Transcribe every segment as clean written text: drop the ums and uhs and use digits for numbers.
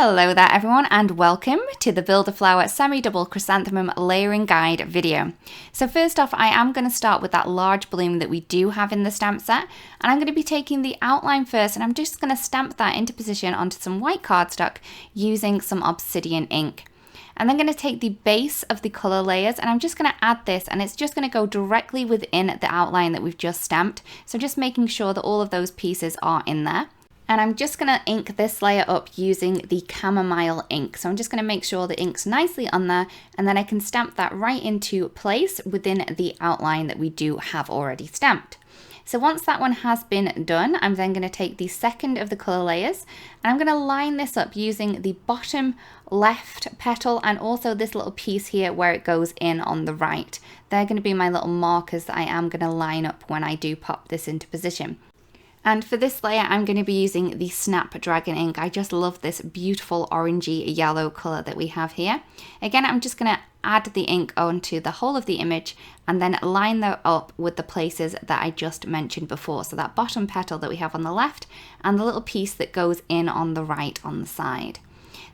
Hello there everyone, and welcome to the Build a Flower Semi-Double Chrysanthemum Layering Guide video. So first off, I am going to start with that large bloom that we do have in the stamp set, and I'm going to be taking the outline first, and I'm just going to stamp that into position onto some white cardstock using some obsidian ink. And then I'm going to take the base of the colour layers, and I'm just going to add this, and it's just going to go directly within the outline that we've just stamped. So just making sure that all of those pieces are in there. And I'm just going to ink this layer up using the chamomile ink. So I'm just going to make sure the ink's nicely on there, and then I can stamp that right into place within the outline that we do have already stamped. So once that one has been done, I'm then going to take the second of the colour layers, and I'm going to line this up using the bottom left petal and also this little piece here where it goes in on the right. They're going to be my little markers that I am going to line up when I do pop this into position. And for this layer, I'm going to be using the Snapdragon ink. I just love this beautiful orangey yellow colour that we have here. Again, I'm just going to add the ink onto the whole of the image and then line that up with the places that I just mentioned before. So that bottom petal that we have on the left and the little piece that goes in on the right on the side.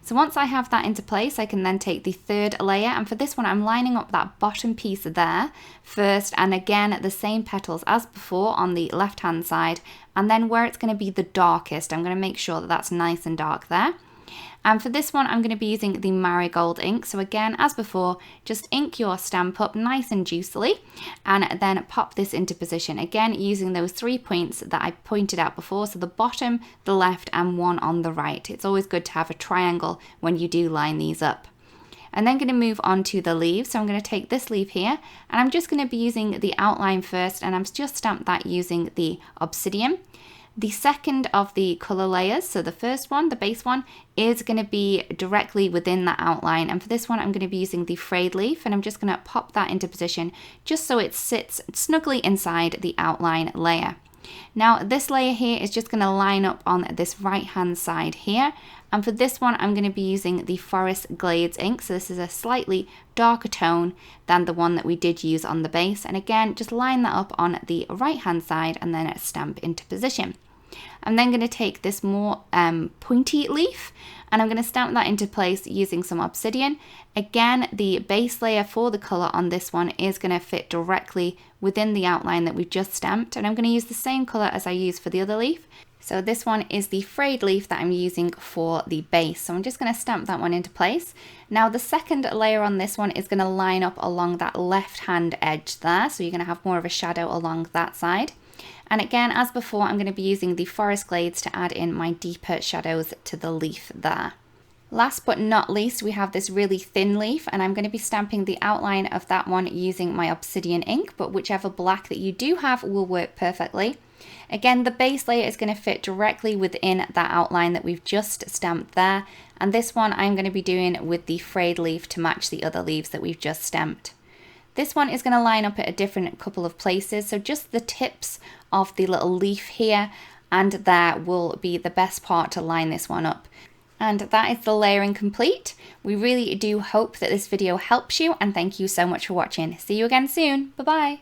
So once I have that into place, I can then take the third layer, and for this one I'm lining up that bottom piece there first, and again the same petals as before on the left hand side, and then where it's going to be the darkest I'm going to make sure that that's nice and dark there. And for this one I'm going to be using the marigold ink. So again, as before, just ink your stamp up nice and juicily and then pop this into position, again using those 3 points that I pointed out before, so the bottom, the left and one on the right. It's always good to have a triangle when you do line these up. I'm then going to move on to the leaves. So I'm going to take this leaf here, and I'm just going to be using the outline first, and I'm just stamped that using the obsidian. The second of the colour layers, so the first one, the base one, is going to be directly within that outline, and for this one I'm going to be using the frayed leaf, and I'm just going to pop that into position just so it sits snugly inside the outline layer. Now this layer here is just going to line up on this right hand side here, and for this one I'm going to be using the Forest Glades ink. So this is a slightly darker tone than the one that we did use on the base, and again just line that up on the right hand side and then stamp into position. I'm then going to take this more pointy leaf, and I'm going to stamp that into place using some obsidian. Again, the base layer for the colour on this one is going to fit directly within the outline that we've just stamped, and I'm going to use the same colour as I used for the other leaf. So this one is the frayed leaf that I'm using for the base. So I'm just going to stamp that one into place. Now the second layer on this one is going to line up along that left hand edge there, so you're going to have more of a shadow along that side. And again, as before, I'm going to be using the Forest Glades to add in my deeper shadows to the leaf there. Last but not least, we have this really thin leaf, and I'm going to be stamping the outline of that one using my obsidian ink, but whichever black that you do have will work perfectly. Again, the base layer is going to fit directly within that outline that we've just stamped there, and this one I'm going to be doing with the frayed leaf to match the other leaves that we've just stamped. This one is going to line up at a different couple of places, so just the tips of the little leaf here and there will be the best part to line this one up. And that is the layering complete. We really do hope that this video helps you, and thank you so much for watching. See you again soon. Bye bye.